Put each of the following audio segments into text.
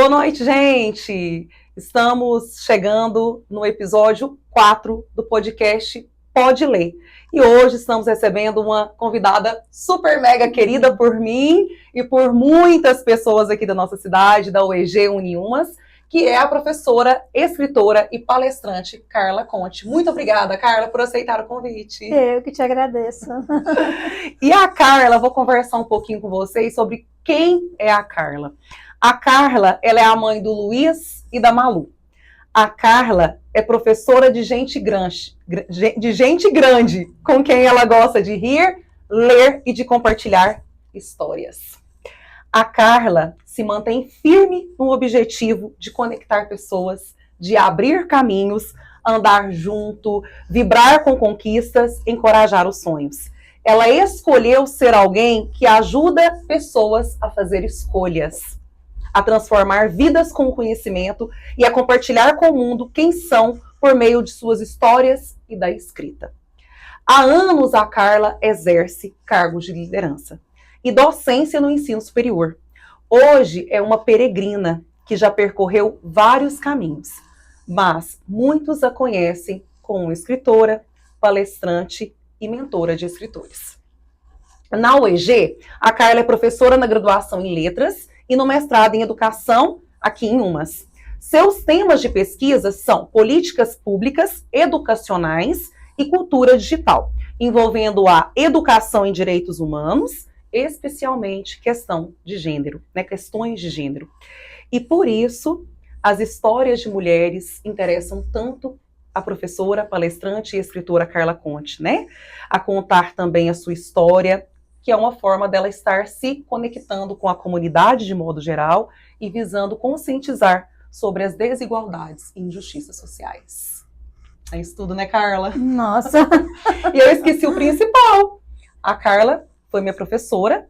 Boa noite, gente! Estamos chegando no episódio 4 do podcast Pode Ler. E hoje estamos recebendo uma convidada super mega querida por mim e por muitas pessoas aqui da nossa cidade, da UEG Uniumas, que é a professora, escritora e palestrante Carla Conte. Muito obrigada, Carla, por aceitar o convite. Eu que te agradeço. E a Carla, vou conversar um pouquinho com vocês sobre quem é a Carla. A Carla, ela é a mãe do Luiz e da Malu. A Carla é professora de gente grande, com quem ela gosta de rir, ler e de compartilhar histórias. A Carla se mantém firme no objetivo de conectar pessoas, de abrir caminhos, andar junto, vibrar com conquistas, encorajar os sonhos. Ela escolheu ser alguém que ajuda pessoas a fazer escolhas, a transformar vidas com o conhecimento e a compartilhar com o mundo quem são por meio de suas histórias e da escrita. Há anos a Carla exerce cargos de liderança e docência no ensino superior. Hoje é uma peregrina que já percorreu vários caminhos, mas muitos a conhecem como escritora, palestrante e mentora de escritores. Na UEG, a Carla é professora na graduação em Letras e no mestrado em Educação, aqui em Umas. Seus temas de pesquisa são políticas públicas, educacionais e cultura digital, envolvendo a educação em direitos humanos, especialmente questão de gênero, questões de gênero. E por isso, as histórias de mulheres interessam tanto a professora, palestrante e escritora Carla Conte, a contar também a sua história, que é uma forma dela estar se conectando com a comunidade de modo geral e visando conscientizar sobre as desigualdades e injustiças sociais. É isso tudo, Carla? Nossa! E eu esqueci o principal. A Carla foi minha professora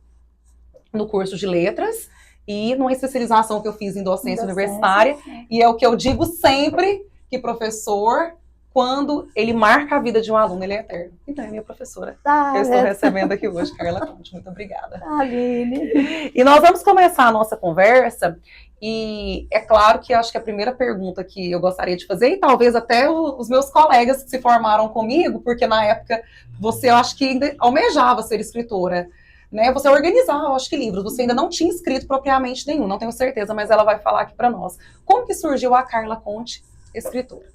no curso de letras e numa especialização que eu fiz em docência universitária. E é o que eu digo sempre, que professor, quando ele marca a vida de um aluno, ele é eterno. Então, é minha professora. Eu estou recebendo aqui hoje, Carla Conte. Muito obrigada. Aline. E nós vamos começar a nossa conversa. E é claro que acho que a primeira pergunta que eu gostaria de fazer, e talvez até os meus colegas que se formaram comigo, porque na época você, eu acho que ainda almejava ser escritora, Você organizava, eu acho que livros, você ainda não tinha escrito propriamente nenhum, não tenho certeza, mas ela vai falar aqui para nós. Como que surgiu a Carla Conte, escritora?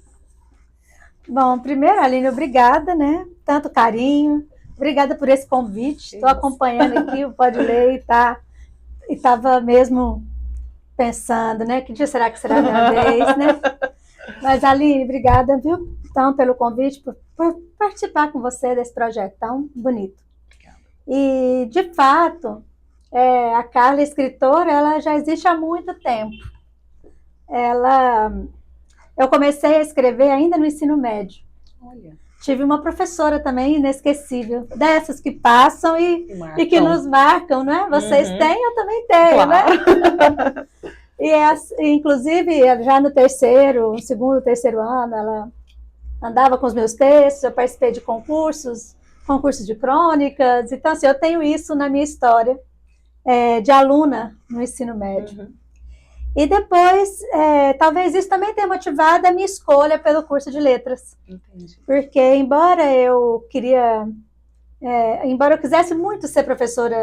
Bom, primeiro, Aline, obrigada, Tanto carinho, obrigada por esse convite. Estou acompanhando aqui o Pode Ler e estava mesmo pensando, que dia será que será a minha vez, Mas, Aline, obrigada, viu? Então, pelo convite, por participar com você desse projeto tão bonito. Obrigada. E, de fato, a Carla, escritora, ela já existe há muito tempo. Eu comecei a escrever ainda no ensino médio. Olha. Tive uma professora também inesquecível, dessas que passam e que nos marcam, Vocês têm, eu também tenho, claro. Inclusive, já no segundo, terceiro ano, ela andava com os meus textos, eu participei de concursos de crônicas, então, assim, eu tenho isso na minha história de aluna no ensino médio. E depois, talvez isso também tenha motivado a minha escolha pelo curso de letras. Entendi. Porque, embora eu quisesse muito ser professora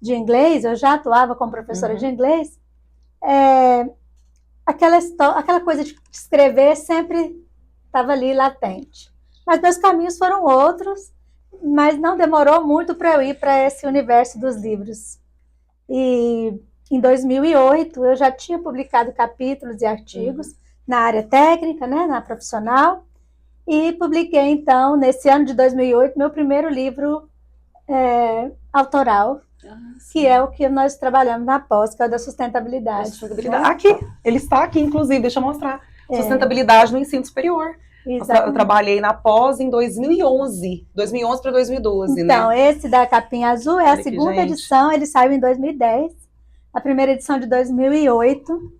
de inglês, eu já atuava como professora de inglês, aquela coisa de escrever sempre estava ali latente. Mas meus caminhos foram outros, mas não demorou muito para eu ir para esse universo dos livros. E em 2008, eu já tinha publicado capítulos e artigos na área técnica, na profissional, e publiquei, então, nesse ano de 2008, meu primeiro livro autoral, que é o que nós trabalhamos na pós, que é o da sustentabilidade. Aqui, ele está aqui, inclusive, deixa eu mostrar. Sustentabilidade no ensino superior. Eu trabalhei na pós em 2011 para 2012, Então, esse da capinha azul é a segunda edição, ele saiu em 2010. A primeira edição de 2008.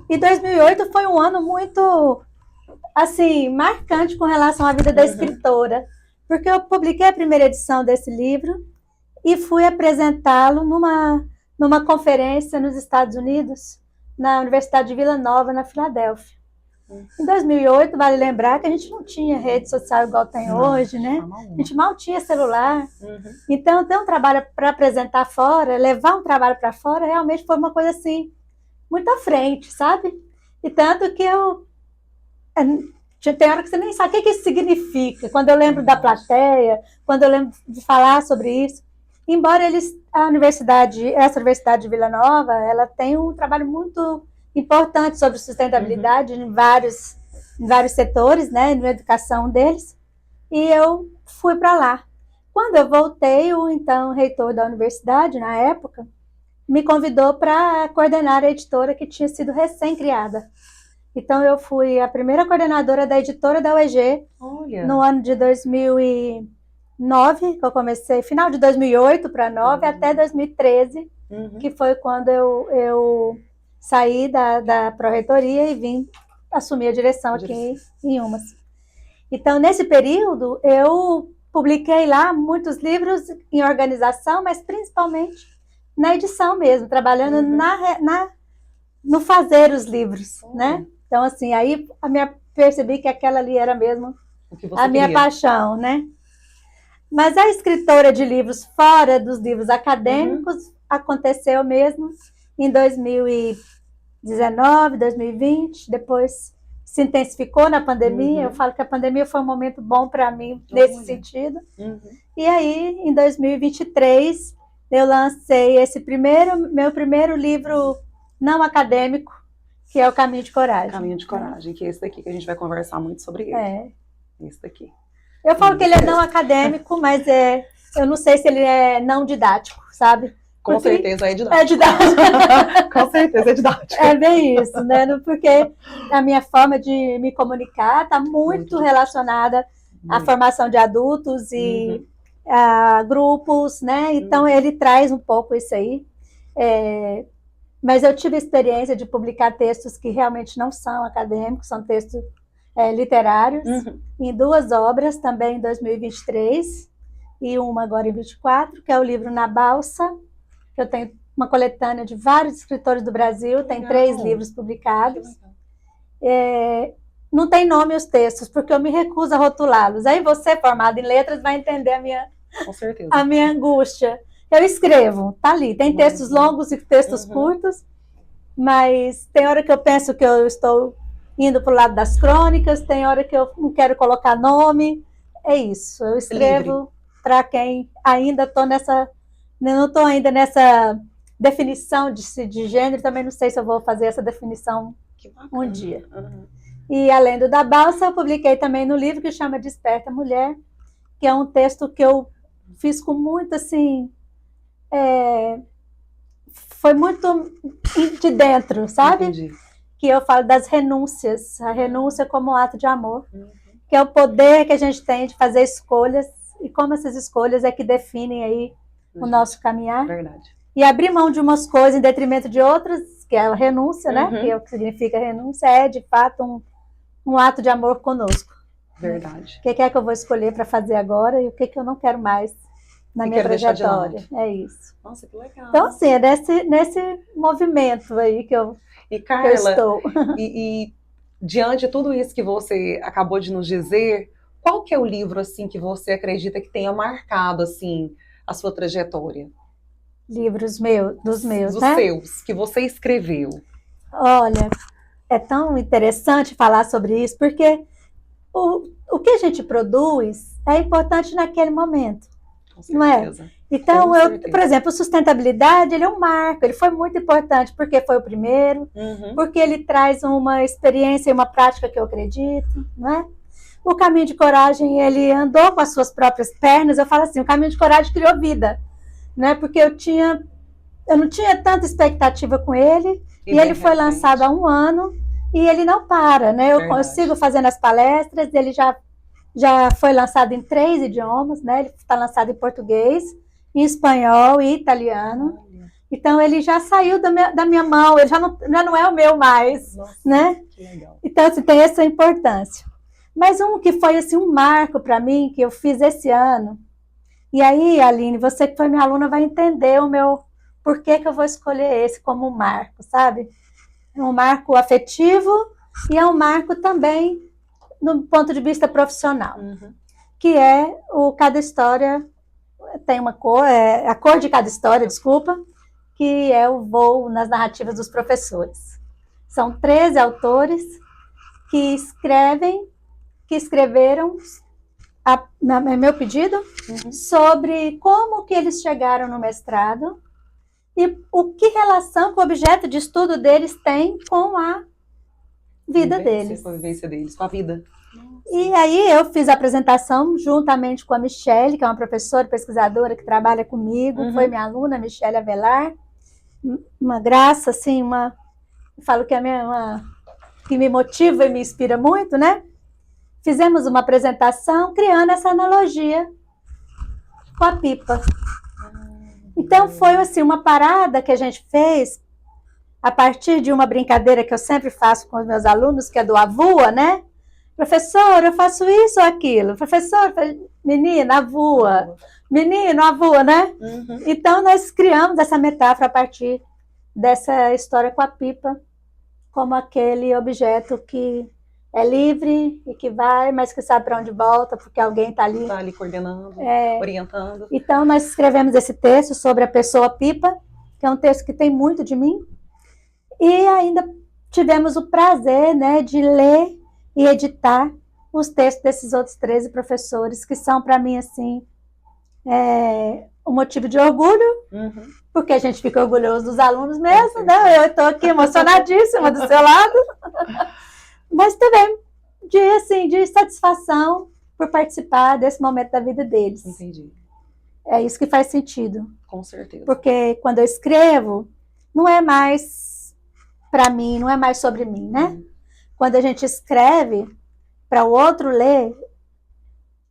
E 2008 foi um ano muito, assim, marcante com relação à vida da escritora. Porque eu publiquei a primeira edição desse livro e fui apresentá-lo numa conferência nos Estados Unidos, na Universidade de Vila Nova, na Filadélfia. Em 2008, vale lembrar que a gente não tinha rede social igual tem hoje, né? A gente mal tinha celular. Então, ter um trabalho para apresentar fora, levar um trabalho para fora, realmente foi uma coisa assim, muito à frente, sabe? E tanto que tem hora que você nem sabe o que isso significa. Quando eu lembro da plateia, quando eu lembro de falar sobre isso. Embora essa Universidade de Vila Nova, ela tem um trabalho muito importante sobre sustentabilidade em vários setores, né, na educação deles, e eu fui para lá. Quando eu voltei, o então reitor da universidade, na época, me convidou para coordenar a editora que tinha sido recém-criada. Então, eu fui a primeira coordenadora da editora da UEG. Olha. No ano de 2009, que eu comecei, final de 2008 para 2009, até 2013, que foi quando eu saí da pró-reitoria e vim assumir a direção aqui em Umas. Então, nesse período, eu publiquei lá muitos livros em organização, mas principalmente na edição mesmo, trabalhando no fazer os livros, né? Então, assim, aí percebi que aquela ali era mesmo a minha paixão, né? Mas a escritora de livros fora dos livros acadêmicos aconteceu mesmo em 2019, 2020, depois se intensificou na pandemia. Eu falo que a pandemia foi um momento bom para mim nesse sentido. E aí, em 2023, eu lancei meu primeiro livro não acadêmico, que é o Caminho de Coragem. Caminho de Coragem, que é esse daqui que a gente vai conversar muito sobre ele. Esse daqui. Eu falo que ele é não acadêmico, mas eu não sei se ele é não didático, sabe? Com certeza é didático. É didático. Com certeza é didático. É bem isso, né? Porque a minha forma de me comunicar está muito relacionada à formação de adultos e a grupos, né? Então, ele traz um pouco isso aí. Mas eu tive a experiência de publicar textos que realmente não são acadêmicos, são textos literários, em 2 obras, também em 2023, e uma agora em 2024, que é o livro Na Balsa, que eu tenho uma coletânea de vários escritores do Brasil, tem 3 livros publicados. Não tem nome os textos, porque eu me recuso a rotulá-los. Aí você, formado em letras, vai entender a minha angústia. Eu escrevo, tá ali. Tem textos longos e textos curtos, mas tem hora que eu penso que eu estou indo para o lado das crônicas, tem hora que eu não quero colocar nome. É isso. Eu escrevo para quem ainda estou não estou ainda nessa definição de gênero, também não sei se eu vou fazer essa definição um dia. E além do Da Balsa, eu publiquei também no livro que chama Desperta Mulher, que é um texto que eu fiz com muito, assim, foi muito de dentro, sabe? Entendi. Que eu falo das renúncias, a renúncia como um ato de amor, que é o poder que a gente tem de fazer escolhas, e como essas escolhas é que definem aí o nosso caminhar. Verdade. E abrir mão de umas coisas em detrimento de outras, que é a renúncia, né? Que é o que significa renúncia, é de fato um ato de amor conosco. Verdade. O que é que eu vou escolher para fazer agora e o que eu não quero mais na minha trajetória. É isso. Nossa, que legal. Então, assim, é nesse movimento aí que eu estou. E diante de tudo isso que você acabou de nos dizer, qual que é o livro, assim, que você acredita que tenha marcado, assim, a sua trajetória? Livros dos meus, dos né? seus, que você escreveu. Olha, é tão interessante falar sobre isso, porque o que a gente produz é importante naquele momento, não é? Então, por exemplo, sustentabilidade, ele é um marco, ele foi muito importante, porque foi o primeiro, porque ele traz uma experiência e uma prática que eu acredito, não é? O Caminho de Coragem, ele andou com as suas próprias pernas, eu falo assim, o Caminho de Coragem criou vida, né? Porque eu não tinha tanta expectativa com ele, e ele foi lançado há 1 ano, e ele não para, né? Eu sigo fazendo as palestras, ele já foi lançado em 3 idiomas, né? Ele está lançado em português, em espanhol e italiano. Então, ele já saiu da minha mão, ele já não é o meu mais. Nossa, né? Que legal. Então, assim, tem essa importância. Mas um que foi assim, um marco para mim, que eu fiz esse ano, e aí, Aline, você que foi minha aluna vai entender por que eu vou escolher esse como um marco, sabe? É um marco afetivo e é um marco também no ponto de vista profissional, que é cada história tem uma cor, a cor de cada história, desculpa, que é o voo nas narrativas dos professores. São 13 autores que escreveram meu pedido sobre como que eles chegaram no mestrado e o que relação que o objeto de estudo deles tem com a vida deles. Com a vivência deles, com a vida. E aí eu fiz a apresentação juntamente com a Michele, que é uma professora e pesquisadora que trabalha comigo, foi minha aluna, Michele Avelar, uma graça, assim, eu falo que que me motiva e me inspira muito, né? Fizemos uma apresentação criando essa analogia com a pipa. Então foi assim, uma parada que a gente fez a partir de uma brincadeira que eu sempre faço com os meus alunos, que é do avua, né? Professor, eu faço isso ou aquilo. Professor, menina, avua. Menino, avua, né? Então nós criamos essa metáfora a partir dessa história com a pipa, como aquele objeto que é livre e que vai, mas que sabe para onde volta, porque alguém está ali. Está ali coordenando, orientando. Então, nós escrevemos esse texto sobre a pessoa pipa, que é um texto que tem muito de mim, e ainda tivemos o prazer, né, de ler e editar os textos desses outros 13 professores, que são, para mim, assim, um motivo de orgulho, porque a gente fica orgulhoso dos alunos mesmo, né? Eu estou aqui emocionadíssima do seu lado. Mas também de satisfação por participar desse momento da vida deles. Entendi. É isso que faz sentido. Com certeza. Porque quando eu escrevo, não é mais para mim, não é mais sobre mim, né? Quando a gente escreve para o outro ler,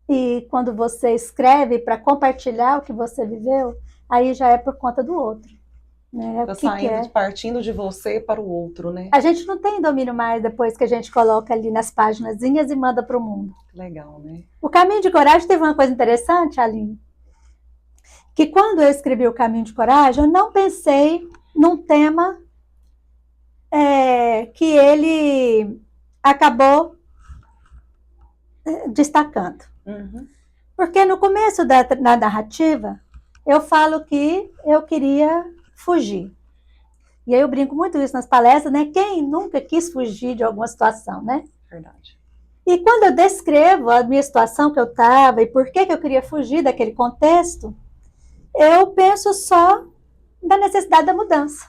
e quando você escreve para compartilhar o que você viveu, aí já é por conta do outro. Né? Tá saindo, partindo de você para o outro, né? A gente não tem domínio mais depois que a gente coloca ali nas paginazinhas e manda para o mundo. Legal, né? O Caminho de Coragem teve uma coisa interessante, Aline, que quando eu escrevi o Caminho de Coragem, eu não pensei num tema que ele acabou destacando. Porque no começo da narrativa, eu falo que eu queria fugir. E aí eu brinco muito isso nas palestras, né? Quem nunca quis fugir de alguma situação, né? Verdade. E quando eu descrevo a minha situação que eu estava e por que eu queria fugir daquele contexto, eu penso só da necessidade da mudança.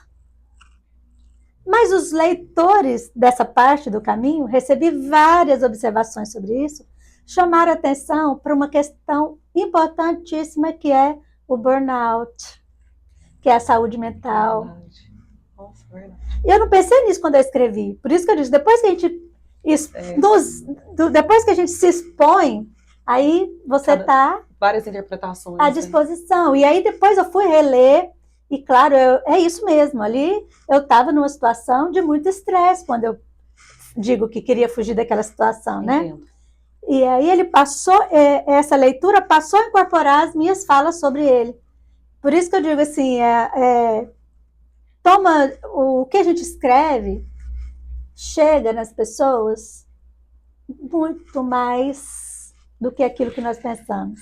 Mas os leitores dessa parte do caminho, recebi várias observações sobre isso, chamaram atenção para uma questão importantíssima que é o burnout, que é a saúde mental. Verdade. Nossa, verdade. Eu não pensei nisso quando eu escrevi. Por isso que eu disse, depois que a gente se expõe, aí você está várias interpretações à disposição. Né? E aí depois eu fui reler, e claro, é isso mesmo. Ali eu estava numa situação de muito estresse quando eu digo que queria fugir daquela situação, Entendo. Né? E aí ele passou, essa leitura passou a incorporar as minhas falas sobre ele. Por isso que eu digo assim, toma o que a gente escreve, chega nas pessoas muito mais do que aquilo que nós pensamos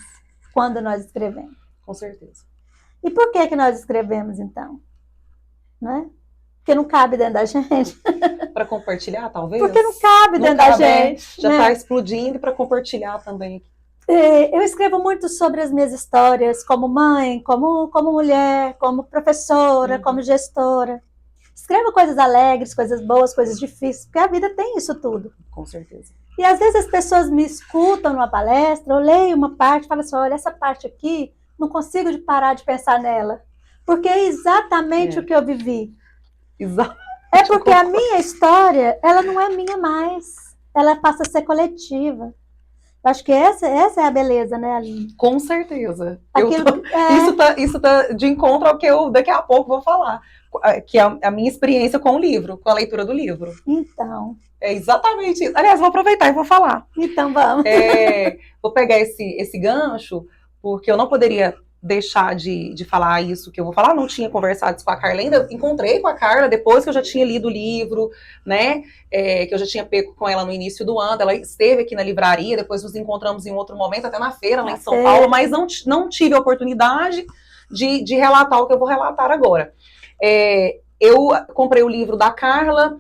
quando nós escrevemos. Com certeza. E por que nós escrevemos, então? Né? Porque não cabe dentro da gente. Para compartilhar, talvez? Porque não cabe dentro da gente. Já está explodindo para compartilhar também. Eu escrevo muito sobre as minhas histórias como mãe, como mulher, como professora, como gestora. Escrevo coisas alegres, coisas boas, coisas difíceis, porque a vida tem isso tudo. Com certeza. E às vezes as pessoas me escutam numa palestra, eu leio uma parte e falo assim, olha, essa parte aqui, não consigo parar de pensar nela. Porque é exatamente o que eu vivi. Exato. É porque a minha história, ela não é minha mais. Ela passa a ser coletiva. Eu acho que essa é a beleza, né, Aline? Com certeza. Aquilo, isso tá de encontro ao que eu daqui a pouco vou falar. Que é a minha experiência com o livro, com a leitura do livro. Então. É exatamente isso. Aliás, vou aproveitar e vou falar. Então vamos. Vou pegar esse gancho, porque eu não poderia deixar de falar isso que eu vou falar, não tinha conversado isso com a Carla ainda, encontrei com a Carla depois que eu já tinha lido o livro, né, que eu já tinha pego com ela no início do ano, ela esteve aqui na livraria, depois nos encontramos em outro momento, até na feira, lá em São Paulo, mas não tive a oportunidade de relatar o que eu vou relatar agora. Eu comprei o livro da Carla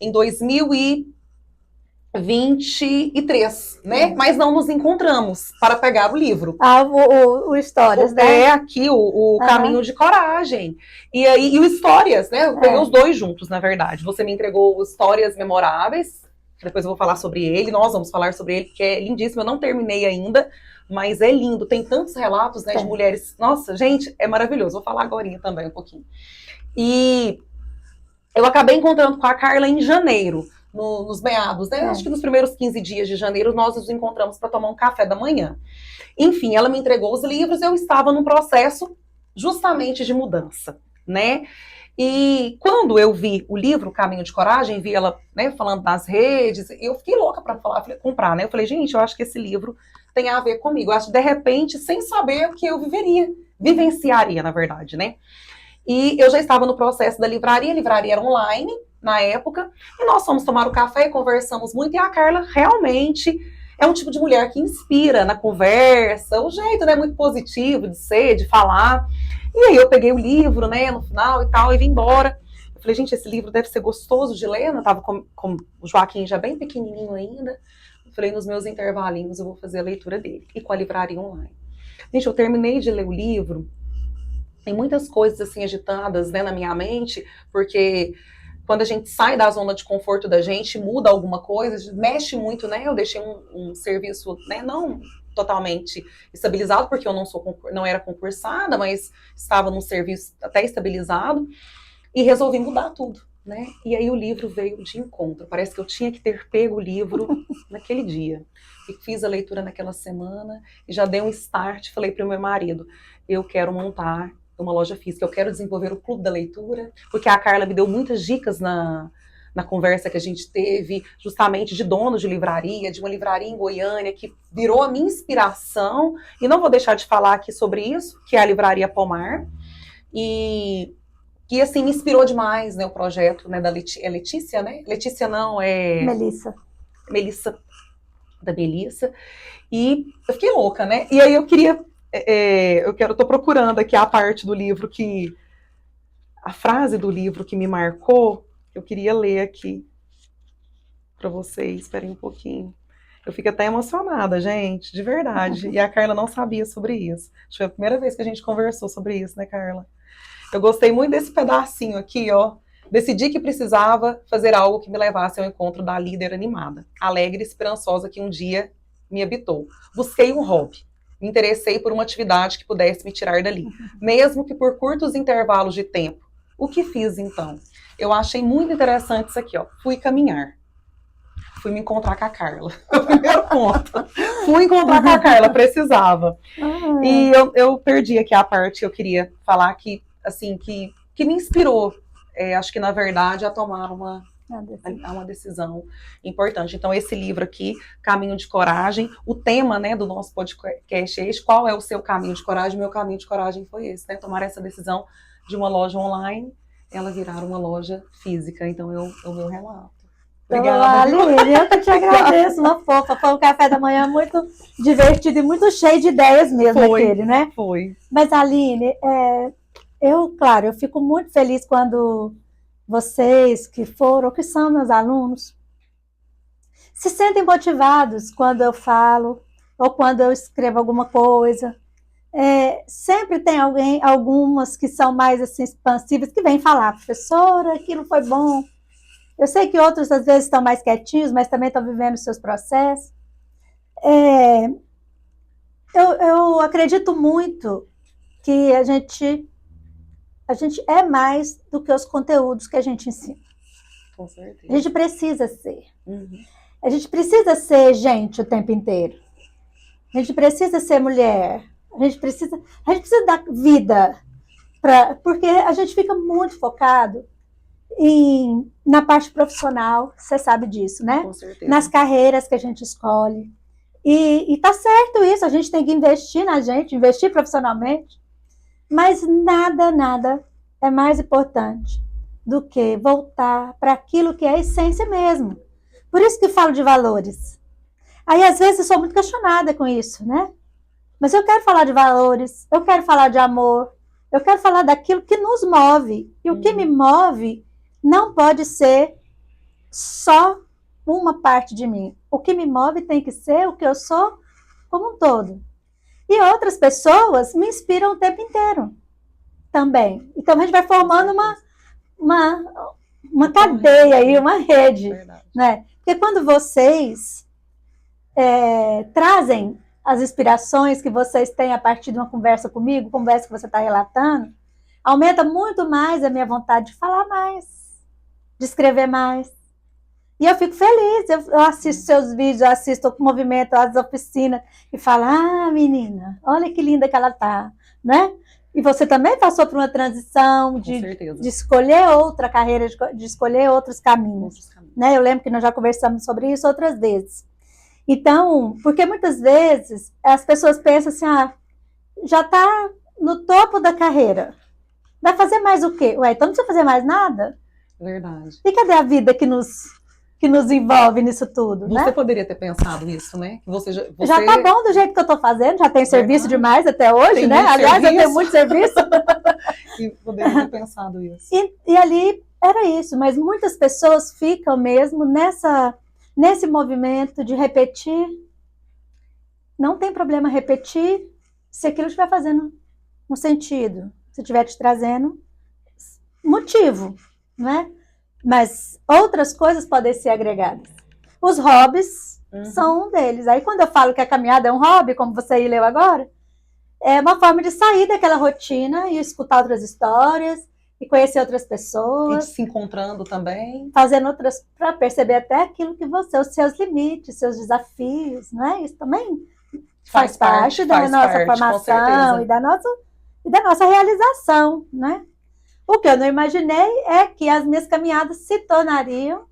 em 2023, né? Mas não nos encontramos para pegar o livro. O Histórias, né? Aqui o Caminho de Coragem. E o Histórias, né? Eu peguei os dois juntos, na verdade. Você me entregou Histórias Memoráveis, depois eu vou falar sobre ele, nós vamos falar sobre ele, que é lindíssimo, eu não terminei ainda, mas é lindo, tem tantos relatos, né, de mulheres. Nossa, gente, é maravilhoso. Vou falar agora também um pouquinho. E eu acabei encontrando com a Carla em janeiro, nos meados, né? Acho que nos primeiros 15 dias de janeiro nós nos encontramos para tomar um café da manhã. Enfim, ela me entregou os livros, eu estava num processo justamente de mudança, né? E quando eu vi o livro Caminho de Coragem, vi ela, né, falando nas redes, eu fiquei louca para comprar, né? Eu falei, gente, eu acho que esse livro tem a ver comigo. Eu acho que, de repente, sem saber o que eu vivenciaria, na verdade, né? E eu já estava no processo da livraria, a livraria era online na época, e nós fomos tomar o café e conversamos muito, e a Carla realmente é um tipo de mulher que inspira na conversa, o jeito, né, muito positivo de ser, de falar. E aí eu peguei o livro, né, no final e tal, e vim embora. Eu falei, gente, esse livro deve ser gostoso de ler, eu tava com o Joaquim já bem pequenininho ainda. Eu falei, nos meus intervalinhos eu vou fazer a leitura dele, e com a livraria online. Gente, eu terminei de ler o livro, tem muitas coisas assim agitadas, né, na minha mente, porque quando a gente sai da zona de conforto da gente, muda alguma coisa, mexe muito, né? Eu deixei um serviço, né, não totalmente estabilizado, porque eu não era concursada, mas estava num serviço até estabilizado, e resolvi mudar tudo, né? E aí o livro veio de encontro. Parece que eu tinha que ter pego o livro naquele dia. E fiz a leitura naquela semana, e já dei um start, falei para o meu marido, eu quero montar uma loja física, eu quero desenvolver o clube da leitura, porque a Carla me deu muitas dicas na conversa que a gente teve, justamente de dono de livraria, de uma livraria em Goiânia, que virou a minha inspiração, e não vou deixar de falar aqui sobre isso, que é a Livraria Pomar, e que, assim, me inspirou demais, né, o projeto, né, da Letícia, né? Letícia não, Melissa, da Melissa, e eu fiquei louca, né? E aí eu queria tô procurando aqui a parte do livro a frase do livro que me marcou, eu queria ler aqui para vocês, esperem um pouquinho. Eu fico até emocionada, gente, de verdade. E a Carla não sabia sobre isso. Acho que foi a primeira vez que a gente conversou sobre isso, né, Carla? Eu gostei muito desse pedacinho aqui, ó. Decidi que precisava fazer algo que me levasse ao encontro da líder animada, alegre e esperançosa que um dia me habitou. Busquei um hobby. Me interessei por uma atividade que pudesse me tirar dali, mesmo que por curtos intervalos de tempo. O que fiz, então? Eu achei muito interessante isso aqui, ó. Fui caminhar. Fui me encontrar com a Carla. O primeiro ponto. Fui encontrar com a Carla, precisava. E eu perdi aqui a parte que eu queria falar que, assim, que me inspirou, acho que, na verdade, a tomar uma decisão importante. Então, esse livro aqui, Caminho de Coragem, o tema, né, do nosso podcast é esse, qual é o seu caminho de coragem? Meu caminho de coragem foi esse, né, tomar essa decisão de uma loja online, ela virar uma loja física. Então, é o meu relato. Obrigada. Aline, eu que te agradeço, uma fofa. Foi um café da manhã muito divertido e muito cheio de ideias mesmo, aquele, né? Foi. Mas, Aline, eu fico muito feliz quando vocês que foram, ou que são meus alunos, se sentem motivados quando eu falo, ou quando eu escrevo alguma coisa. Sempre tem algumas que são mais assim, expansivas, que vêm falar, professora, aquilo foi bom. Eu sei que outros, às vezes, estão mais quietinhos, mas também estão vivendo os seus processos. Eu acredito muito que a gente é mais do que os conteúdos que a gente ensina. Com certeza. A gente precisa ser. A gente precisa ser gente o tempo inteiro. A gente precisa ser mulher. A gente precisa dar vida. Porque a gente fica muito focado na parte profissional, você sabe disso, né? Com certeza. Nas carreiras que a gente escolhe. E tá certo isso, a gente tem que investir na gente, investir profissionalmente, mas nada é mais importante do que voltar para aquilo que é a essência mesmo. Por isso que falo de valores. Aí, às vezes, eu sou muito questionada com isso, né? Mas eu quero falar de valores, eu quero falar de amor, eu quero falar daquilo que nos move. E o que me move não pode ser só uma parte de mim. O que me move tem que ser o que eu sou como um todo. E outras pessoas me inspiram o tempo inteiro também. Então a gente vai formando uma cadeia aí, uma rede. Né? Porque quando vocês trazem as inspirações que vocês têm a partir de uma conversa comigo, conversa que você está relatando, aumenta muito mais a minha vontade de falar mais, de escrever mais. E eu fico feliz, eu assisto seus vídeos, eu assisto o movimento, as oficinas, e falo, menina, olha que linda que ela tá, né? E você também passou por uma transição de escolher outra carreira, de escolher outros caminhos. Né? Eu lembro que nós já conversamos sobre isso outras vezes. Então, porque muitas vezes as pessoas pensam assim, já está no topo da carreira. Vai fazer mais o quê? Ué, então não precisa fazer mais nada? Verdade. E cadê a vida que nos envolve nisso tudo, Você, né? Poderia ter pensado nisso, né? Você já tá bom do jeito que eu tô fazendo, já tem serviço demais até hoje, tem né? Aliás, eu tenho muito serviço. E poderia ter pensado isso. E ali era isso, mas muitas pessoas ficam mesmo nesse movimento de repetir. Não tem problema repetir se aquilo estiver fazendo um sentido, se estiver te trazendo motivo, né? Mas outras coisas podem ser agregadas. Os hobbies são um deles. Aí quando eu falo que a caminhada é um hobby, como você aí leu agora, é uma forma de sair daquela rotina e escutar outras histórias e conhecer outras pessoas. E se encontrando também. Fazendo outras, para perceber até aquilo que os seus limites, seus desafios, né? Isso também faz parte da nossa formação e da nossa realização, né? O que eu não imaginei é que as minhas caminhadas se tornariam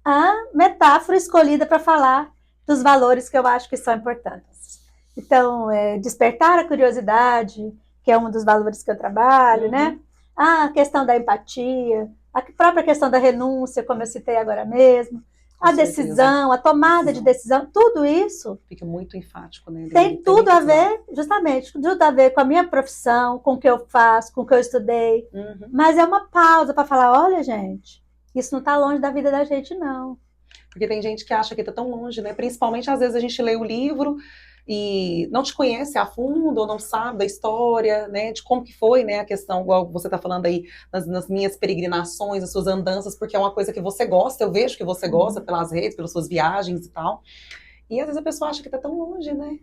a metáfora escolhida para falar dos valores que eu acho que são importantes. Então, despertar a curiosidade, que é um dos valores que eu trabalho, né? A questão da empatia, a própria questão da renúncia, como eu citei agora mesmo, a decisão, a tomada de decisão, tudo isso fica muito enfático, né? Tem tudo a ver, justamente, tudo a ver com a minha profissão, com o que eu faço, com o que eu estudei. Mas é uma pausa para falar, olha, gente, isso não está longe da vida da gente, não. Porque tem gente que acha que está tão longe, né? Principalmente, às vezes, a gente lê o livro e não te conhece a fundo, ou não sabe da história, né, de como que foi, né, a questão, igual você está falando aí, nas minhas peregrinações, nas suas andanças, porque é uma coisa que você gosta, eu vejo que você gosta pelas redes, pelas suas viagens e tal, e às vezes a pessoa acha que está tão longe, né,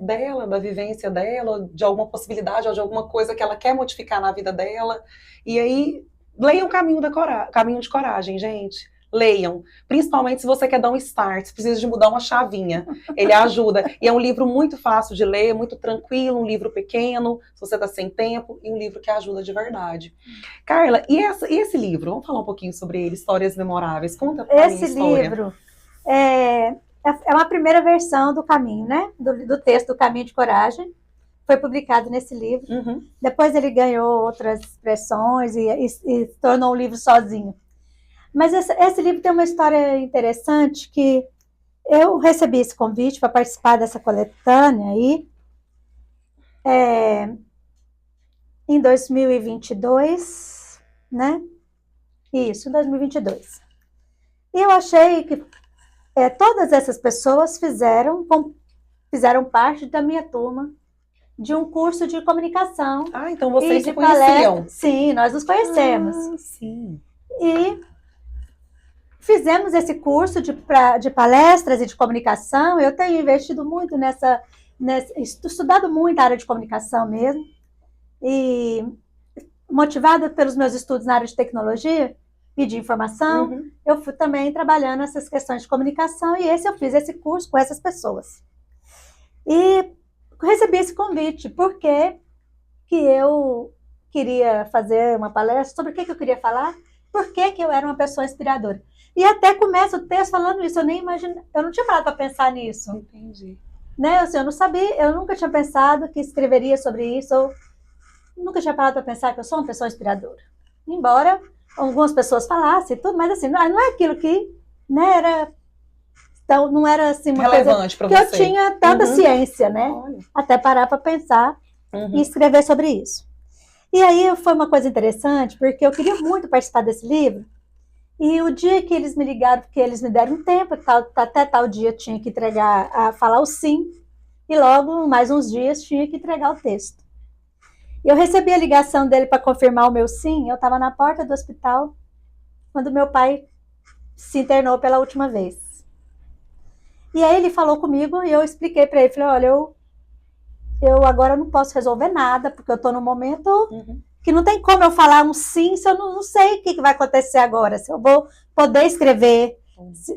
dela, da vivência dela, de alguma possibilidade, ou de alguma coisa que ela quer modificar na vida dela, e aí, leiam Caminho de Coragem, gente. Leiam, principalmente se você quer dar um start, se precisa de mudar uma chavinha, ele ajuda, e é um livro muito fácil de ler, muito tranquilo, um livro pequeno, se você está sem tempo, e um livro que ajuda de verdade. Carla, e esse livro, vamos falar um pouquinho sobre ele, Histórias Memoráveis, conta pra mim a história. Esse livro é uma primeira versão do Caminho, né, do texto do Caminho de Coragem, foi publicado nesse livro, depois ele ganhou outras expressões e tornou um livro sozinho. Mas esse livro tem uma história interessante que eu recebi esse convite para participar dessa coletânea aí em 2022, né? Isso, em 2022. E eu achei que todas essas pessoas fizeram parte da minha turma de um curso de comunicação. Então vocês se conheciam? Sim, nós nos conhecemos. Sim. E fizemos esse curso de palestras e de comunicação. Eu tenho investido muito estudado muito a área de comunicação mesmo, e motivada pelos meus estudos na área de tecnologia e de informação, eu fui também trabalhando essas questões de comunicação, e eu fiz esse curso com essas pessoas. E recebi esse convite, porque que eu queria fazer uma palestra, sobre o que eu queria falar, por que eu era uma pessoa inspiradora. E até começa o texto falando isso, eu nem imagino, eu não tinha parado para pensar nisso. Entendi. Né? Assim, eu não sabia, eu nunca tinha pensado que escreveria sobre isso, eu nunca tinha parado para pensar que eu sou uma pessoa inspiradora. Embora algumas pessoas falassem tudo, mas assim, não é aquilo que, né, era, então, não era assim uma relevante coisa que eu tinha tanta ciência, né? Olha. Até parar para pensar e escrever sobre isso. E aí foi uma coisa interessante, porque eu queria muito participar desse livro, e o dia que eles me ligaram, porque eles me deram um tempo, até tal dia eu tinha que entregar, falar o sim, e logo, mais uns dias, tinha que entregar o texto. E eu recebi a ligação dele para confirmar o meu sim, eu estava na porta do hospital, quando meu pai se internou pela última vez. E aí ele falou comigo, e eu expliquei para ele, falei, olha, eu agora não posso resolver nada, porque eu estou num momento que não tem como eu falar um sim se eu não sei o que vai acontecer agora, se eu vou poder escrever.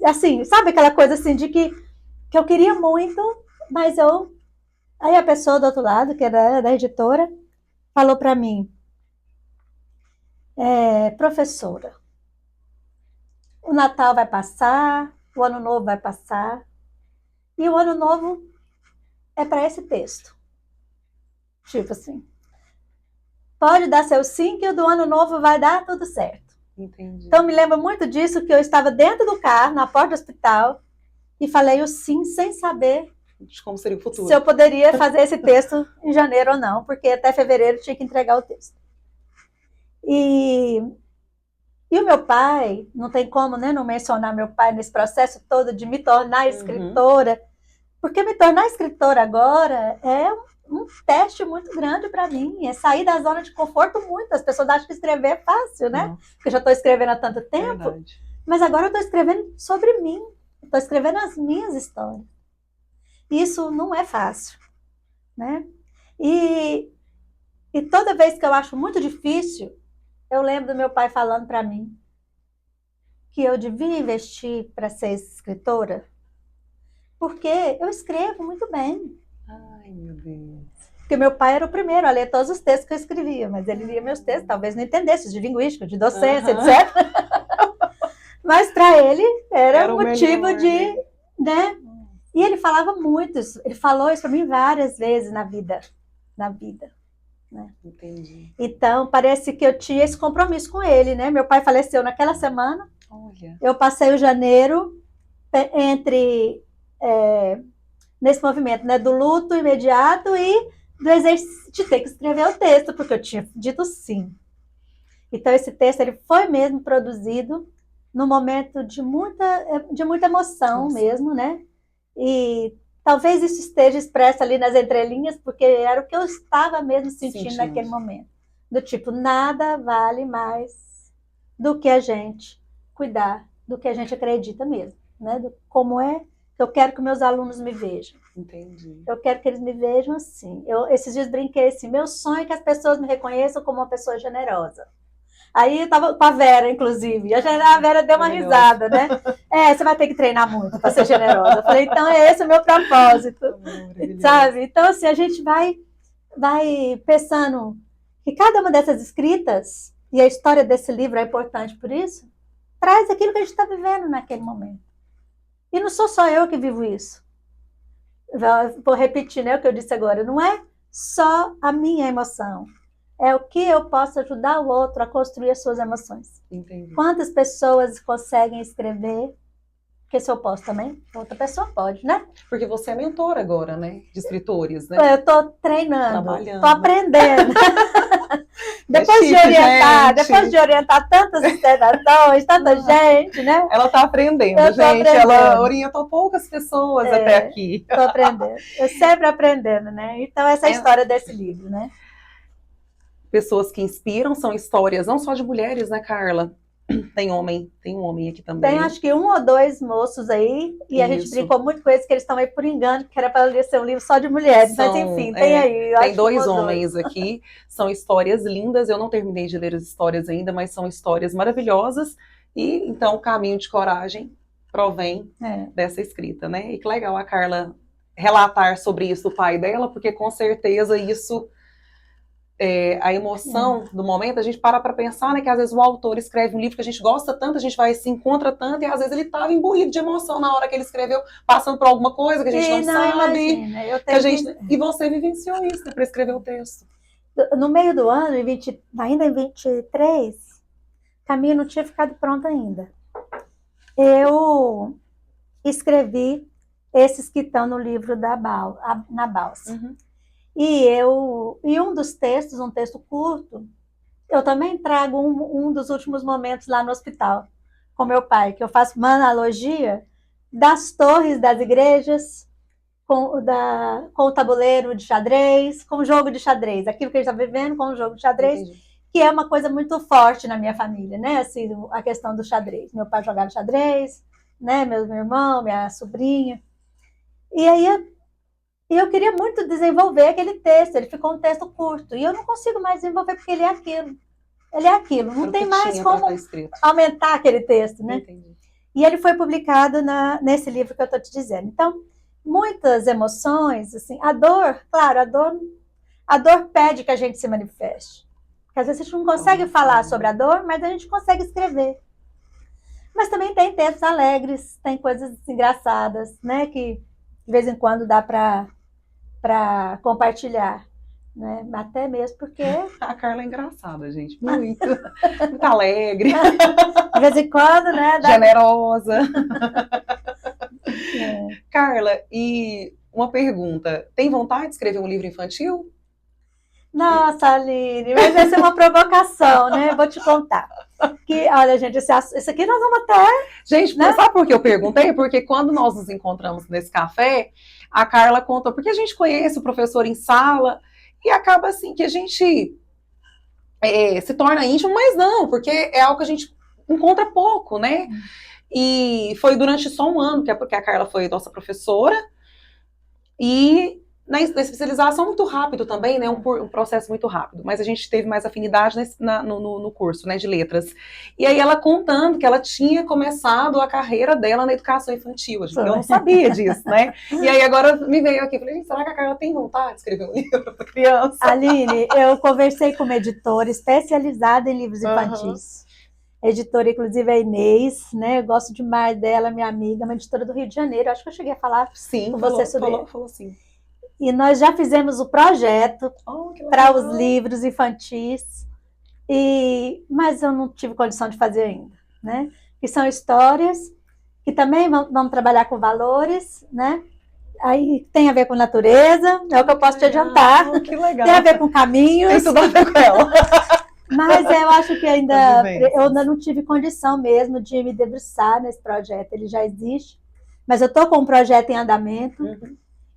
Assim, sabe aquela coisa assim de que eu queria muito, mas eu... Aí a pessoa do outro lado, que era da editora, falou para mim, professora, o Natal vai passar, o Ano Novo vai passar, e o Ano Novo é para esse texto. Tipo assim, pode dar seu sim que o do Ano Novo vai dar tudo certo. Entendi. Então me lembro muito disso, que eu estava dentro do carro, na porta do hospital, e falei o sim sem saber de como seria o futuro. Se eu poderia fazer esse texto em janeiro ou não, porque até fevereiro tinha que entregar o texto. E o meu pai, não tem como, né, não mencionar meu pai nesse processo todo de me tornar escritora, porque me tornar escritora agora é um teste muito grande para mim, é sair da zona de conforto muito. As pessoas acham que escrever é fácil, né? Porque eu já estou escrevendo há tanto tempo, verdade. Mas agora eu estou escrevendo sobre mim, estou escrevendo as minhas histórias. Isso não é fácil, né? E toda vez que eu acho muito difícil, eu lembro do meu pai falando para mim que eu devia investir para ser escritora, porque eu escrevo muito bem. Ai, meu Deus. Porque meu pai era o primeiro a ler todos os textos que eu escrevia, mas ele lia meus textos, talvez não entendesse, de linguística, de docência, etc. Mas para ele era um motivo melhor, de... né? E ele falava muito isso, ele falou isso para mim várias vezes na vida. Né? Entendi. Então, parece que eu tinha esse compromisso com ele, né? Meu pai faleceu naquela semana. Olha. Eu passei o janeiro nesse movimento, né? Do luto imediato e do exercício de ter que escrever o texto, porque eu tinha dito sim. Então, esse texto ele foi mesmo produzido num momento de muita emoção mesmo, né? E talvez isso esteja expresso ali nas entrelinhas, porque era o que eu estava mesmo sentindo naquele momento. Do tipo, nada vale mais do que a gente cuidar do que a gente acredita mesmo, né? Do como é que eu quero que meus alunos me vejam. Entendi. Eu quero que eles me vejam assim. Esses dias brinquei assim, meu sonho é que as pessoas me reconheçam como uma pessoa generosa. Aí eu tava com a Vera, inclusive. A Vera deu uma risada, né? Você vai ter que treinar muito para ser generosa. Eu falei, então é esse o meu propósito. Sabe? Então, assim, a gente vai pensando que cada uma dessas escritas, e a história desse livro é importante por isso, traz aquilo que a gente está vivendo naquele momento. E não sou só eu que vivo isso. Vou repetir, né, o que eu disse agora. Não é só a minha emoção. É o que eu posso ajudar o outro a construir as suas emoções. Entendi. Quantas pessoas conseguem escrever? Porque se eu posso também, outra pessoa pode, né? Porque você é mentora agora, né? De escritores, né? Eu estou treinando, trabalhando, estou aprendendo. Depois de orientar tantas dissertações, tanta gente, né? Ela está aprendendo, gente. Aprendendo. Ela orientou poucas pessoas até aqui. Estou aprendendo. Eu sempre aprendendo, né? Então, essa é a história desse livro, né? Pessoas que inspiram, são histórias não só de mulheres, né, Carla? Tem um homem aqui também. Tem acho que 1 ou 2 moços aí, e a gente brincou muito com eles, que eles estão aí por engano, que era para ser um livro só de mulheres, mas enfim, tem aí. Tem 2 homens aqui, são histórias lindas, eu não terminei de ler as histórias ainda, mas são histórias maravilhosas, e então o caminho de coragem provém dessa escrita, né? E que legal a Carla relatar sobre isso do pai dela, porque com certeza isso a emoção do momento, a gente para pensar, né, que às vezes o autor escreve um livro que a gente gosta tanto, a gente vai se encontra tanto, e às vezes ele estava imbuído de emoção na hora que ele escreveu, passando por alguma coisa que a gente não sabe. Imagina, eu Que a gente... E você vivenciou isso, né, para escrever o texto. No meio do ano, ainda em 23, Caminho não tinha ficado pronto ainda. Eu escrevi esses que estão no livro na Balsa. Uhum. E um dos textos, um texto curto, eu também trago um dos últimos momentos lá no hospital, com meu pai, que eu faço uma analogia das torres das igrejas com o tabuleiro de xadrez, com o jogo de xadrez, aquilo que a gente está vivendo com o jogo de xadrez. Entendi. Que é uma coisa muito forte na minha família, né? Assim, a questão do xadrez. Meu pai jogava xadrez, né? Meu irmão, minha sobrinha. E aí eu queria muito desenvolver aquele texto. Ele ficou um texto curto. E eu não consigo mais desenvolver porque ele é aquilo. Ele é aquilo. Não tem mais como aumentar aquele texto, né? Entendi. E ele foi publicado nesse livro que eu estou te dizendo. Então, muitas emoções, assim, a dor, claro, a dor pede que a gente se manifeste. Porque às vezes a gente não consegue falar sobre a dor, mas a gente consegue escrever. Mas também tem textos alegres, tem coisas engraçadas, né? Que de vez em quando dá para compartilhar. Né? Até mesmo porque... A Carla é engraçada, gente. Muito. Muito alegre. De vez em quando, né? Generosa. Carla, e uma pergunta. Tem vontade de escrever um livro infantil? Nossa, Aline, mas essa é uma provocação, né? Vou te contar. Que, olha, gente, isso aqui nós vamos até... Gente, né? Sabe por que eu perguntei? Porque quando nós nos encontramos nesse café, a Carla contou, porque a gente conhece o professor em sala, e acaba assim, que a gente se torna íntimo, mas não, porque é algo que a gente encontra pouco, né? E foi durante só um ano que a Carla foi nossa professora, e na especialização muito rápido também, né? Um processo muito rápido. Mas a gente teve mais afinidade no curso, né, de letras. E aí ela contando que ela tinha começado a carreira dela na educação infantil. Eu não sabia disso, né? E aí agora me veio aqui, falei, será que a Carla tem vontade de escrever um livro para criança? Aline, eu conversei com uma editora especializada em livros infantis. A editora, inclusive, é a Inês, né? Eu gosto demais dela, minha amiga, uma editora do Rio de Janeiro. Acho que eu cheguei a falar com você sobre ela. Falou sim. E nós já fizemos o projeto para os livros infantis, mas eu não tive condição de fazer ainda, né? Que são histórias que também vamos trabalhar com valores, né? Aí tem a ver com natureza, é o que eu posso te adiantar. Que legal. Tem a ver com caminhos. Tem tudo a ver com ela. Mas eu acho que eu ainda não tive condição mesmo de me debruçar nesse projeto. Ele já existe, mas eu estou com um projeto em andamento.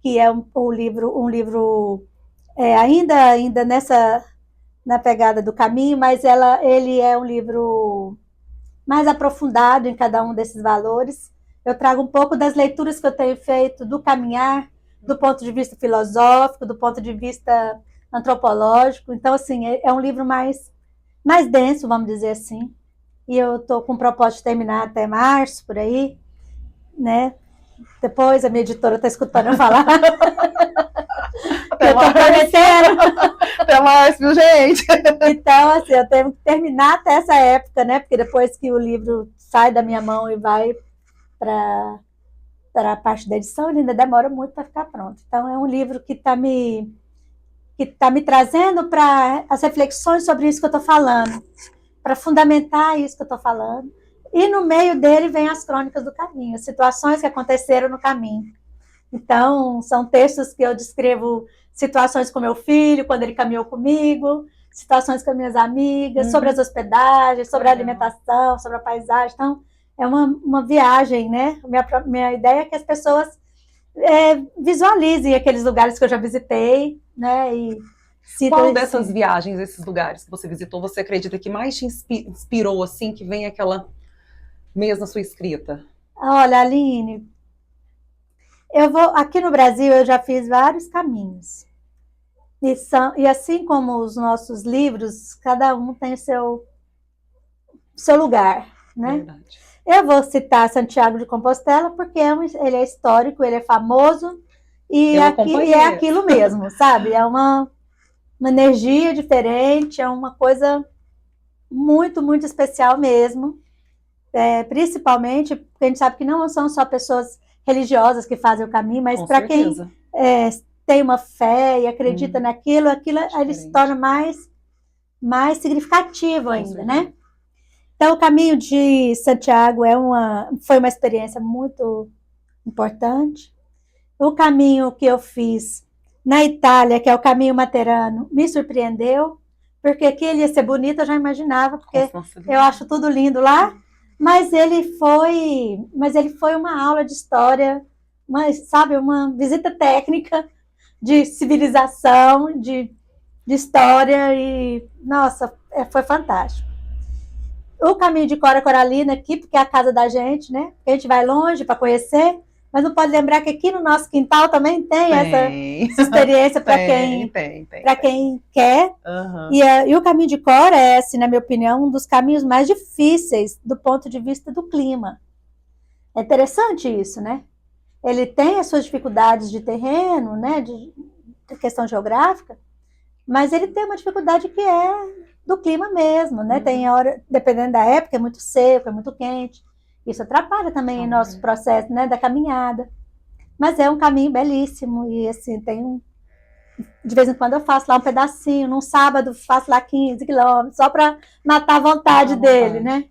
Que é um livro ainda na pegada do caminho, mas ele é um livro mais aprofundado em cada um desses valores. Eu trago um pouco das leituras que eu tenho feito do caminhar, do ponto de vista filosófico, do ponto de vista antropológico. Então, assim, é um livro mais denso, vamos dizer assim. E eu estou com o propósito de terminar até março, por aí, né? Depois a minha editora está escutando eu falar. Até Até mais, viu, gente? Então, assim, eu tenho que terminar até essa época, né? Porque depois que o livro sai da minha mão e vai para a parte da edição, ele ainda demora muito para ficar pronto. Então, é um livro que está me trazendo para as reflexões sobre isso que eu estou falando, para fundamentar isso que eu estou falando. E no meio dele vem as crônicas do caminho, as situações que aconteceram no caminho. Então, são textos que eu descrevo situações com meu filho, quando ele caminhou comigo, situações com minhas amigas, sobre as hospedagens, sobre a alimentação, sobre a paisagem. Então, é uma viagem, né? Minha ideia é que as pessoas visualizem aqueles lugares que eu já visitei, né? Qual dessas viagens, esses lugares que você visitou, você acredita que mais te inspirou, assim, que vem aquela... mesmo na sua escrita? Olha, Aline, aqui no Brasil eu já fiz vários caminhos. E assim como os nossos livros, cada um tem seu lugar, né? Verdade. Eu vou citar Santiago de Compostela porque ele é histórico, ele é famoso e é aquilo mesmo, sabe? uma energia diferente, é uma coisa muito, muito especial mesmo. Principalmente porque a gente sabe que não são só pessoas religiosas que fazem o caminho, mas para quem tem uma fé e acredita naquilo, aquilo ele se torna mais significativo ainda, né? Então, o caminho de Santiago foi uma experiência muito importante. O caminho que eu fiz na Itália, que é o caminho materano, me surpreendeu, porque que ele ia ser bonito, eu já imaginava, porque eu acho tudo lindo lá, mas ele foi uma aula de história, uma visita técnica de civilização, de história, e, nossa, foi fantástico. O caminho de Cora Coralina aqui, porque é a casa da gente, né? A gente vai longe para conhecer, mas não pode lembrar que aqui no nosso quintal também tem essa experiência para quem quer. E o caminho de Cora é, assim, na minha opinião, um dos caminhos mais difíceis do ponto de vista do clima. É interessante isso, né? Ele tem as suas dificuldades de terreno, né? De questão geográfica, mas ele tem uma dificuldade que é do clima mesmo, né? Tem hora, dependendo da época, é muito seco, é muito quente. Isso atrapalha também o nosso processo, né, da caminhada. Mas é um caminho belíssimo e, assim, de vez em quando eu faço lá um pedacinho, num sábado faço lá 15 quilômetros, só para matar a vontade dele, né?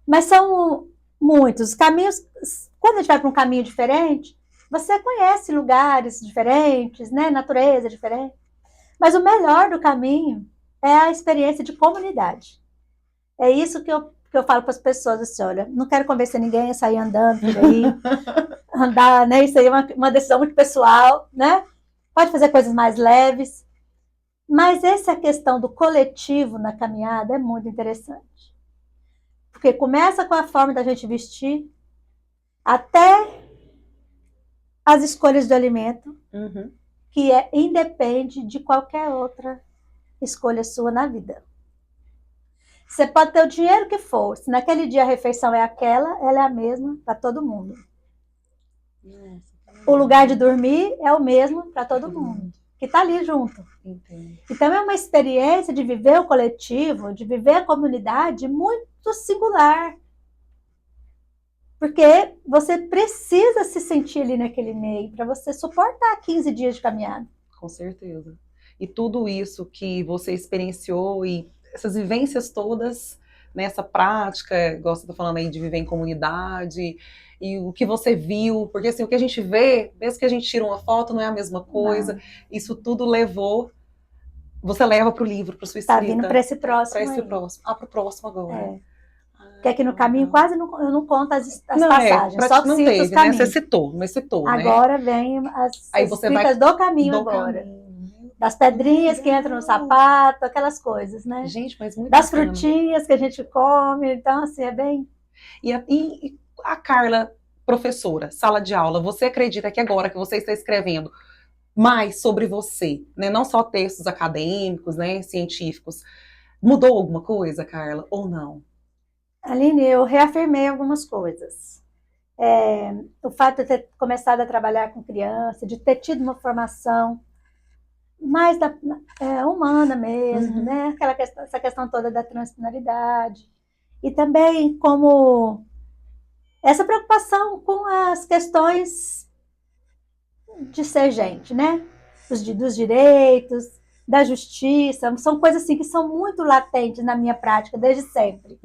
Mas são muitos caminhos. Quando a gente vai para um caminho diferente, você conhece lugares diferentes, né? Natureza diferente. Mas o melhor do caminho é a experiência de comunidade. É isso que eu falo para as pessoas, assim, olha, não quero convencer ninguém a sair andando por aí, andar, né? Isso aí é uma decisão muito pessoal, né? Pode fazer coisas mais leves, mas essa questão do coletivo na caminhada é muito interessante. Porque começa com a forma da gente vestir, até as escolhas do alimento, que independe de qualquer outra escolha sua na vida. Você pode ter o dinheiro que for, se naquele dia a refeição é aquela, ela é a mesma para todo mundo. O lugar de dormir é o mesmo para todo mundo, que está ali junto. Então é uma experiência de viver o coletivo, de viver a comunidade muito singular. Porque você precisa se sentir ali naquele meio para você suportar 15 dias de caminhada. Com certeza. E tudo isso que você experienciou e essas vivências todas nessa prática, igual você está falando aí de viver em comunidade, e o que você viu, porque assim, o que a gente vê, mesmo que a gente tira uma foto, não é a mesma coisa, isso tudo você leva para o livro, para sua escrita. Está vindo para esse próximo. Para o próximo agora. Porque aqui no caminho quase eu não conto as passagens, só que cito os caminhos. Né? Você citou, agora vem as escritas do caminho agora. Das pedrinhas que entram no sapato, aquelas coisas, né? Gente, mas muito das bacana. Frutinhas que a gente come, então assim, é bem... E a Carla, professora, sala de aula, você acredita que agora que você está escrevendo mais sobre você, né, não só textos acadêmicos, né, científicos, mudou alguma coisa, Carla, ou não? Aline, eu reafirmei algumas coisas. O fato de ter começado a trabalhar com criança, de ter tido uma formação mais humana mesmo, né? Essa questão toda da transpersonalidade. E também como essa preocupação com as questões de ser gente, né? Dos direitos, da justiça, são coisas assim que são muito latentes na minha prática desde sempre.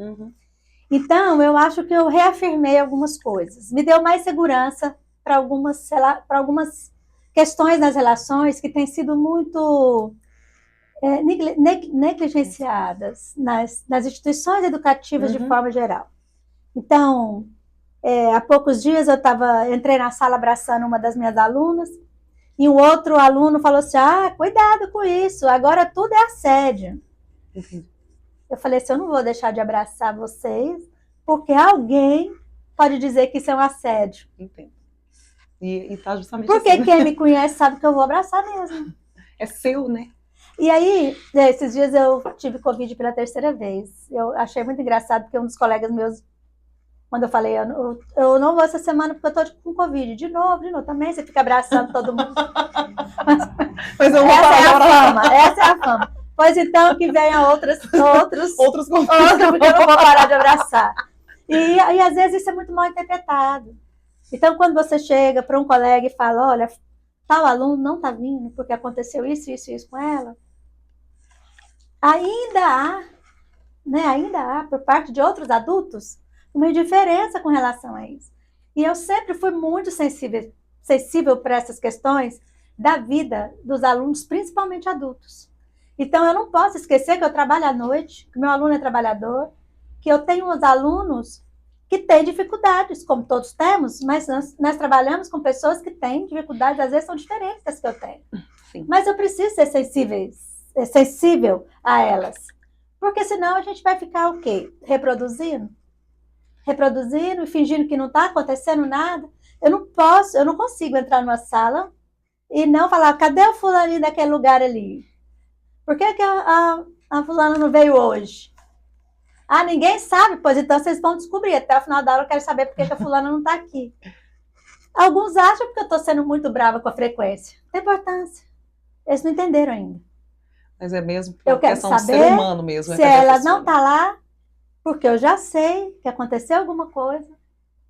Então, eu acho que eu reafirmei algumas coisas. Me deu mais segurança para algumas questões nas relações que têm sido muito negligenciadas nas instituições educativas de forma geral. Então, há poucos dias entrei na sala abraçando uma das minhas alunas e um outro aluno falou assim, cuidado com isso, agora tudo é assédio. Eu falei assim, eu não vou deixar de abraçar vocês, porque alguém pode dizer que isso é um assédio. Entendo. E tá justamente porque assim. Quem me conhece sabe que eu vou abraçar mesmo. É seu, né? E aí, esses dias eu tive Covid pela terceira vez. Eu achei muito engraçado, porque um dos colegas meus, Quando eu falei, eu não vou essa semana porque eu tô com Covid. De novo, também você fica abraçando todo mundo. Mas eu vou Essa falar é a agora. fama, essa é a fama. Pois então, que venha outros Outros porque eu não vou parar de abraçar. E às vezes isso é muito mal interpretado. Então, quando você chega para um colega e fala, olha, tal aluno não está vindo porque aconteceu isso, isso e isso com ela, ainda há, por parte de outros adultos, uma indiferença com relação a isso. E eu sempre fui muito sensível para essas questões da vida dos alunos, principalmente adultos. Então, eu não posso esquecer que eu trabalho à noite, que meu aluno é trabalhador, que eu tenho uns alunos que têm dificuldades, como todos temos, mas nós trabalhamos com pessoas que têm dificuldades, às vezes são diferentes das que eu tenho. Sim. Mas eu preciso ser sensível a elas. Porque senão a gente vai ficar o quê? Reproduzindo e fingindo que não está acontecendo nada. Eu não consigo entrar numa sala e não falar, cadê o fulaninho daquele lugar ali? Por que a fulana não veio hoje? Ninguém sabe? Pois então vocês vão descobrir. Até o final da aula eu quero saber por que a fulana não está aqui. Alguns acham que eu estou sendo muito brava com a frequência. Não tem importância. Eles não entenderam ainda. Mas é mesmo eu quero questão saber do ser humano mesmo. Se ela não está lá, porque eu já sei que aconteceu alguma coisa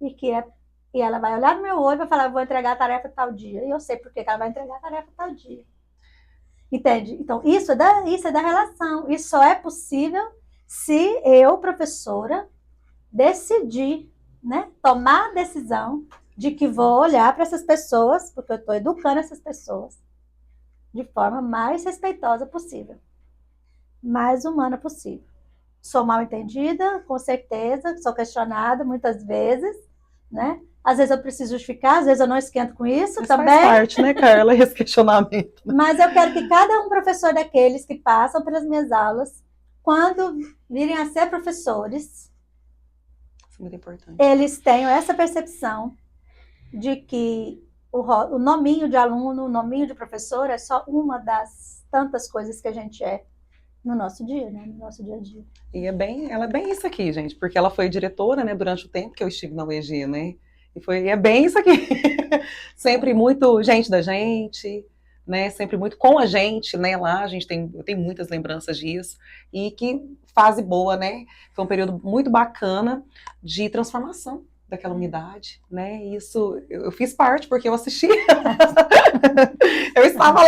e ela vai olhar no meu olho e vai falar, vou entregar a tarefa tal dia. E eu sei por que ela vai entregar a tarefa tal dia. Entende? Então, isso é da relação. Isso só é possível se eu, professora, decidir, né? Tomar a decisão de que vou olhar para essas pessoas, porque eu estou educando essas pessoas de forma mais respeitosa possível, mais humana possível. Sou mal entendida, com certeza, sou questionada muitas vezes, né? Às vezes eu preciso justificar, às vezes eu não esquento com isso. Mas também. Faz parte, né, Carla, esse questionamento. Mas eu quero que cada um professor daqueles que passam pelas minhas aulas, quando virem a ser professores, isso é muito importante. Eles tenham essa percepção de que o nominho de aluno, o nominho de professor é só uma das tantas coisas que a gente é no nosso dia, né? No nosso dia a dia. E ela é bem isso aqui, gente, porque ela foi diretora, né, durante o tempo que eu estive na UEG, né? E é bem isso aqui. Sempre muito gente da gente, né? Sempre muito com a gente, né? Lá eu tenho muitas lembranças disso. E que fase boa, né? Foi um período muito bacana de transformação daquela unidade, né? Isso eu fiz parte porque eu assisti. Eu estava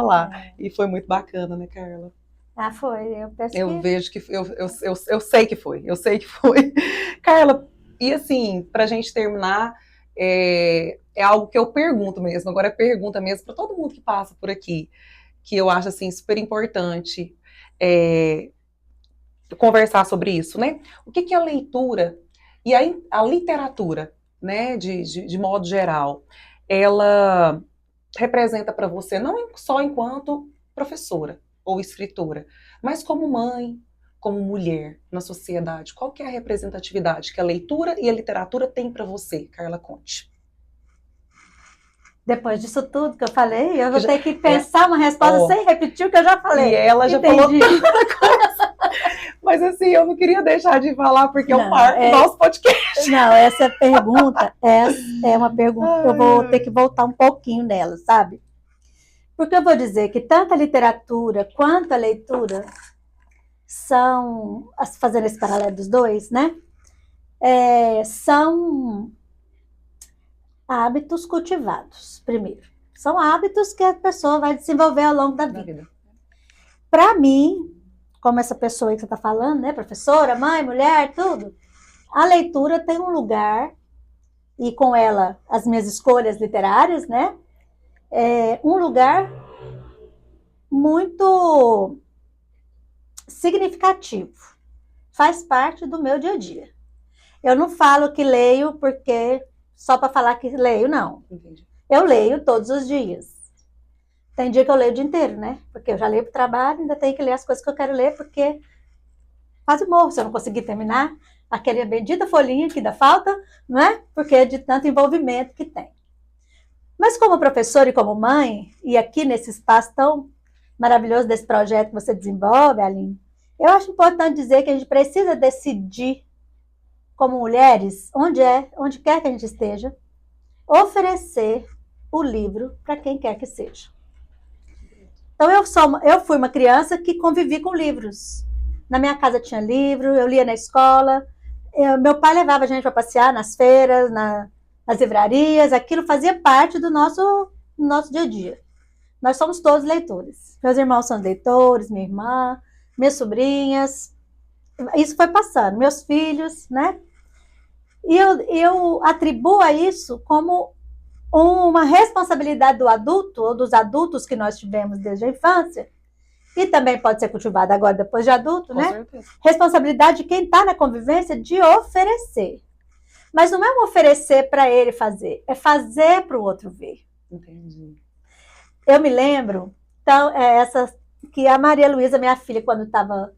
lá. E foi muito bacana, né, Carla? Foi. Vejo que eu sei que foi. Carla, e assim, pra gente terminar, é algo que eu pergunto mesmo, agora é pergunta mesmo para todo mundo que passa por aqui, que eu acho assim super importante conversar sobre isso, né? O que é a leitura e a literatura, né, de modo geral, ela representa para você não só enquanto professora ou escritora, mas como mãe, como mulher na sociedade? Qual que é a representatividade que a leitura e a literatura têm para você, Carla Conte? Depois disso tudo que eu falei, eu vou ter que pensar uma resposta sem repetir o que eu já falei. E ela já falou tanta coisa. Mas assim, eu não queria deixar de falar, porque é um marco do nosso podcast. Não, essa pergunta é uma pergunta que eu vou ter que voltar um pouquinho nela, sabe? Porque eu vou dizer que tanto a literatura quanto a leitura são, fazendo esse paralelo dos dois, né? São hábitos cultivados, primeiro. São hábitos que a pessoa vai desenvolver ao longo da vida. Para mim, como essa pessoa aí que você está falando, né? Professora, mãe, mulher, tudo. A leitura tem um lugar, e com ela as minhas escolhas literárias, né? Um lugar muito significativo. Faz parte do meu dia a dia. Eu não falo que leio porque só para falar que leio, não. Entendi. Eu leio todos os dias. Tem dia que eu leio o dia inteiro, né? Porque eu já leio para o trabalho, ainda tenho que ler as coisas que eu quero ler, porque quase morro se eu não conseguir terminar aquela bendita folhinha que dá falta, não é? Porque é de tanto envolvimento que tem. Mas como professora e como mãe, e aqui nesse espaço tão maravilhoso desse projeto que você desenvolve, Aline, eu acho importante dizer que a gente precisa decidir como mulheres, onde quer que a gente esteja, oferecer o livro para quem quer que seja. Então, eu fui uma criança que convivi com livros. Na minha casa tinha livro, eu lia na escola, meu pai levava a gente para passear nas feiras, nas livrarias, aquilo fazia parte do nosso dia a dia. Nós somos todos leitores. Meus irmãos são leitores, minha irmã, minhas sobrinhas. Isso foi passando, meus filhos, né? E eu atribuo a isso como uma responsabilidade do adulto, ou dos adultos que nós tivemos desde a infância, e também pode ser cultivada agora depois de adulto, né? Certeza. Responsabilidade de quem está na convivência de oferecer. Mas não é um oferecer para ele fazer, é fazer para o outro ver. Entendi. Eu me lembro, então, que a Maria Luísa, minha filha, quando estava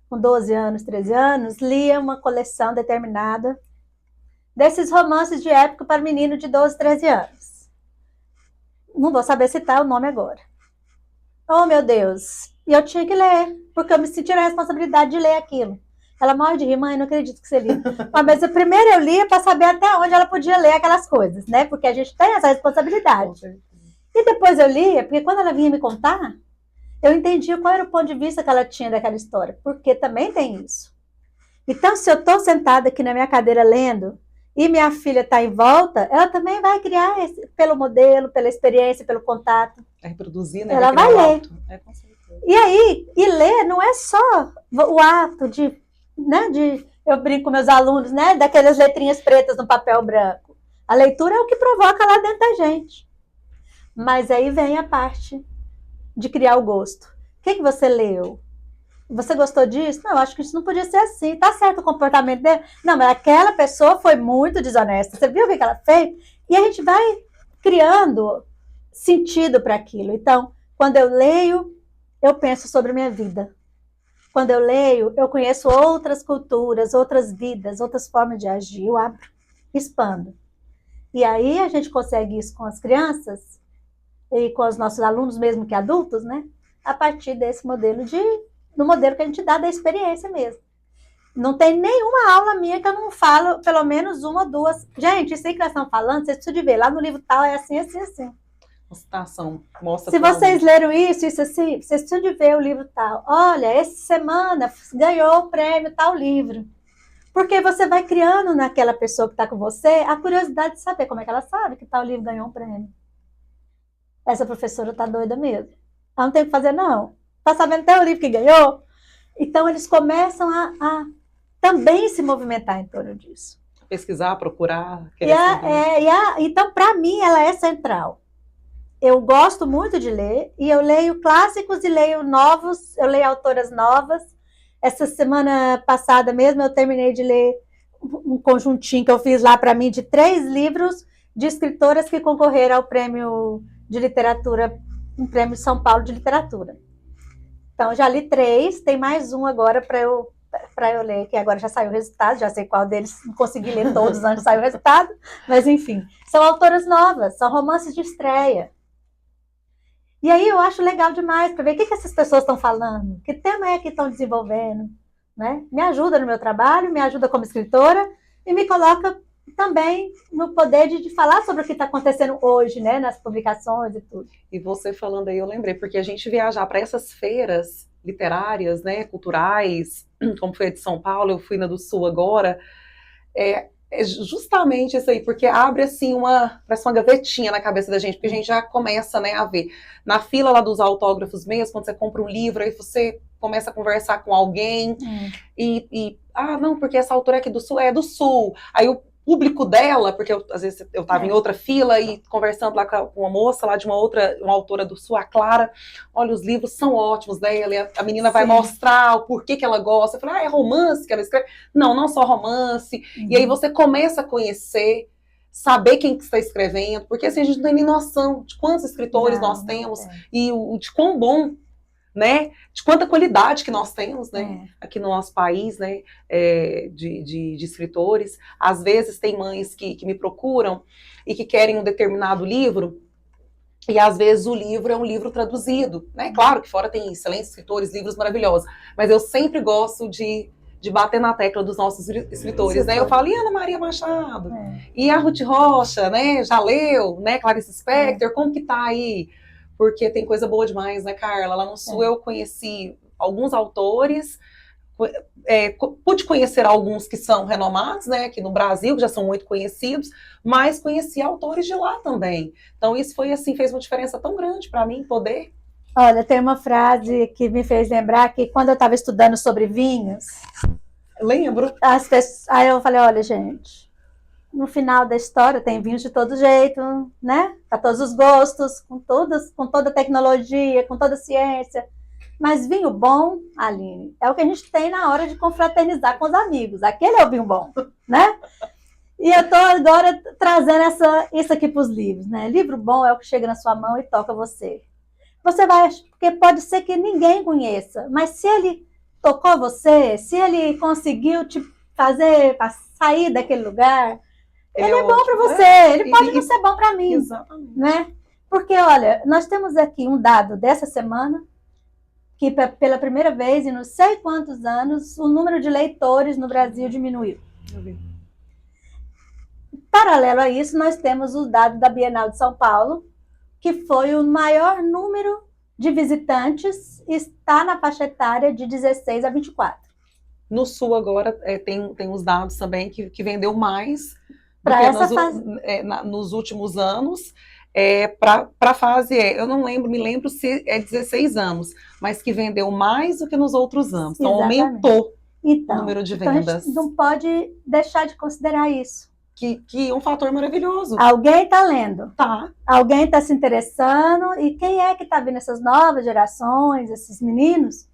com 12 anos, 13 anos, lia uma coleção determinada desses romances de época para menino de 12, 13 anos. Não vou saber citar o nome agora. Oh, meu Deus! E eu tinha que ler, porque eu me sentia a responsabilidade de ler aquilo. Ela morre de rir, mãe, não acredito que você lia. Mas primeiro eu lia para saber até onde ela podia ler aquelas coisas, né? Porque a gente tem essa responsabilidade. E depois eu lia, porque quando ela vinha me contar, eu entendia qual era o ponto de vista que ela tinha daquela história, porque também tem isso. Então, se eu estou sentada aqui na minha cadeira lendo, e minha filha está em volta, ela também vai criar pelo modelo, pela experiência, pelo contato. É reproduzir, né? Ela vai ler. Com certeza. E aí, ler não é só o ato de, eu brinco com meus alunos, né, daquelas letrinhas pretas no papel branco. A leitura é o que provoca lá dentro da gente. Mas aí vem a parte de criar o gosto. O que você leu? Você gostou disso? Não, acho que isso não podia ser assim. Tá certo o comportamento dele? Não, mas aquela pessoa foi muito desonesta. Você viu o que ela fez? E a gente vai criando sentido para aquilo. Então, quando eu leio, eu penso sobre a minha vida. Quando eu leio, eu conheço outras culturas, outras vidas, outras formas de agir. Eu abro, expando. E aí a gente consegue isso com as crianças e com os nossos alunos, mesmo que adultos, né? A partir desse modelo do modelo que a gente dá da experiência mesmo. Não tem nenhuma aula minha que eu não falo, pelo menos uma ou duas. Gente, isso aí que nós estamos falando, vocês precisam de ver. Lá no livro tal é assim, assim, assim. Uma citação mostra. Se vocês leram isso assim, vocês precisam de ver o livro tal. Olha, essa semana ganhou o prêmio tal livro. Porque você vai criando naquela pessoa que está com você a curiosidade de saber como é que ela sabe que tal livro ganhou um prêmio. Essa professora está doida mesmo. Ela não tem o que fazer, não. Está sabendo até o livro que ganhou? Então, eles começam a também se movimentar em torno disso. Pesquisar, procurar. Então, para mim, ela é central. Eu gosto muito de ler, e eu leio clássicos e leio novos, eu leio autoras novas. Essa semana passada mesmo, eu terminei de ler um conjuntinho que eu fiz lá para mim de 3 livros de escritoras que concorreram ao prêmio de literatura, um prêmio São Paulo de literatura. Então, já li 3, tem mais um agora para eu ler, que agora já saiu o resultado, já sei qual deles, não consegui ler todos antes de sair o resultado, mas enfim. São autoras novas, são romances de estreia. E aí eu acho legal demais para ver o que essas pessoas estão falando, que tema é que estão desenvolvendo, né? Me ajuda no meu trabalho, me ajuda como escritora e me coloca também no poder de falar sobre o que está acontecendo hoje, né, nas publicações e tudo. E você falando aí, eu lembrei, porque a gente viajar para essas feiras literárias, né, culturais, como foi a de São Paulo, eu fui na do Sul agora, é justamente isso aí, porque abre assim parece uma gavetinha na cabeça da gente, porque a gente já começa, né, a ver. Na fila lá dos autógrafos mesmo, quando você compra um livro, aí você começa a conversar com alguém, não, porque essa autora aqui do Sul é do Sul, aí o público dela, porque às vezes eu estava em outra fila e conversando lá com uma moça lá de uma autora do Sul, a Clara, olha, os livros são ótimos dela, e a menina vai mostrar o porquê que ela gosta, eu falei, é romance que ela escreve? Não só romance, e aí você começa a conhecer, saber quem que está escrevendo, porque assim, a gente não tem nem noção de quantos escritores nós temos, e de quão bom, né, de quanta qualidade que nós temos, né, aqui no nosso país, né, de escritores. Às vezes tem mães que me procuram e que querem um determinado livro, e às vezes o livro é um livro traduzido, né, claro que fora tem excelentes escritores, livros maravilhosos, mas eu sempre gosto de de bater na tecla dos nossos escritores, né? Eu falo, e Ana Maria Machado? E a Ruth Rocha, né? Já leu, né? Clarice Spector, como que tá aí? Porque tem coisa boa demais, né, Carla? Lá no Sul eu conheci alguns autores, pude conhecer alguns que são renomados, né, aqui no Brasil, que já são muito conhecidos, mas conheci autores de lá também. Então isso foi assim, fez uma diferença tão grande para mim poder. Olha, tem uma frase que me fez lembrar que quando eu estava estudando sobre vinhos, lembro. Aí eu falei, olha, gente, no final da história tem vinhos de todo jeito, né? Para todos os gostos, com toda a tecnologia, com toda a ciência. Mas vinho bom, Aline, é o que a gente tem na hora de confraternizar com os amigos. Aquele é o vinho bom, né? E eu estou agora trazendo isso aqui para os livros, né? Livro bom é o que chega na sua mão e toca você. Você vai, porque pode ser que ninguém conheça, mas se ele tocou você, se ele conseguiu te fazer sair daquele lugar, ele é bom para você, ele pode não ser bom para mim. Exatamente. Né? Porque, olha, nós temos aqui um dado dessa semana, que pela primeira vez em não sei quantos anos, o número de leitores no Brasil diminuiu. Paralelo a isso, nós temos o dado da Bienal de São Paulo, que foi o maior número de visitantes, está na faixa etária de 16 a 24. No Sul agora tem os dados também que vendeu mais para essa fase nos últimos anos. Para a fase, eu não me lembro se é 16 anos, mas que vendeu mais do que nos outros anos. Então, aumentou o número de vendas. Então a gente não pode deixar de considerar isso. Que é um fator maravilhoso. Alguém está lendo. Tá. Alguém está se interessando. E quem é que está vendo essas novas gerações, esses meninos,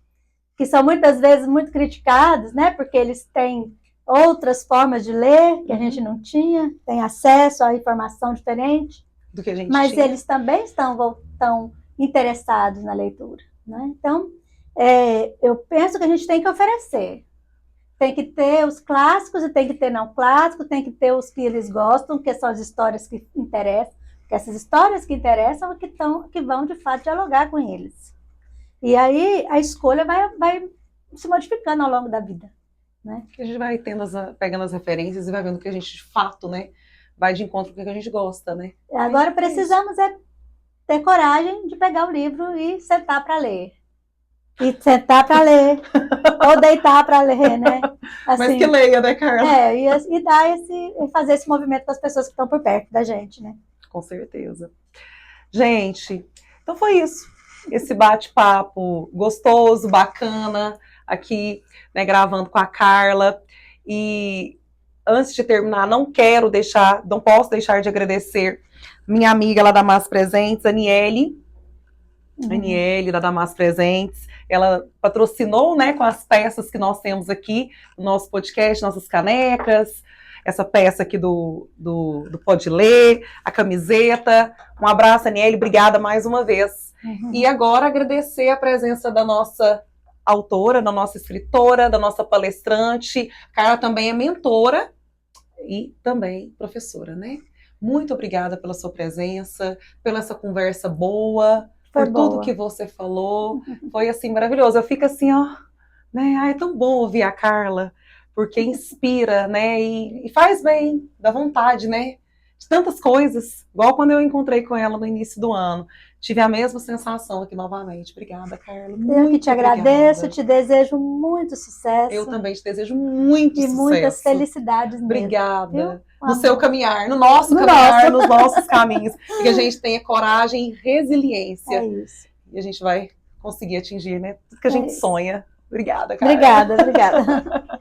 que são muitas vezes muito criticados, né? Porque eles têm outras formas de ler que a gente não tinha, tem acesso a informação diferente. Do que a gente mas tinha. Eles também estão interessados na leitura, né? Então, eu penso que a gente tem que oferecer. Tem que ter os clássicos e tem que ter não clássicos, tem que ter os que eles gostam, que são as histórias que interessam, porque essas histórias que interessam que vão, de fato, dialogar com eles. E aí a escolha vai se modificando ao longo da vida. Né? Que a gente vai pegando as referências e vai vendo que a gente, de fato, né, vai de encontro com o que a gente gosta, né? Agora precisamos ter coragem de pegar o livro e sentar para ler. E sentar para ler, ou deitar para ler, né? Assim, mas que leia, né, Carla? E fazer esse movimento com as pessoas que estão por perto da gente, né? Com certeza. Gente, então foi isso. Esse bate-papo gostoso, bacana, aqui, né, gravando com a Carla. E antes de terminar, não posso deixar de agradecer minha amiga lá da Mas Presentes, Aniele. Aniele, da Damas Presentes, ela patrocinou, né, com as peças que nós temos aqui no nosso podcast, nossas canecas, essa peça aqui do Pode Ler, a camiseta. Um abraço, Aniele, obrigada mais uma vez. E agora agradecer a presença da nossa autora, da nossa escritora, da nossa palestrante. Carla também é mentora e também professora, né? Muito obrigada pela sua presença, pela essa conversa boa, por tudo que você falou, foi assim maravilhoso. Eu fico assim, ó, né? É tão bom ouvir a Carla, porque inspira, né? E faz bem, dá vontade, né? De tantas coisas, igual quando eu encontrei com ela no início do ano. Tive a mesma sensação aqui novamente. Obrigada, Carla. Eu que te agradeço, te desejo muito sucesso. Eu também te desejo muito sucesso. E muitas felicidades mesmo. Obrigada. No seu caminhar, no nosso caminhar, nos nossos caminhos. E que a gente tenha coragem e resiliência. É isso. E a gente vai conseguir atingir, né? Tudo que a gente sonha. Obrigada, Carla. Obrigada.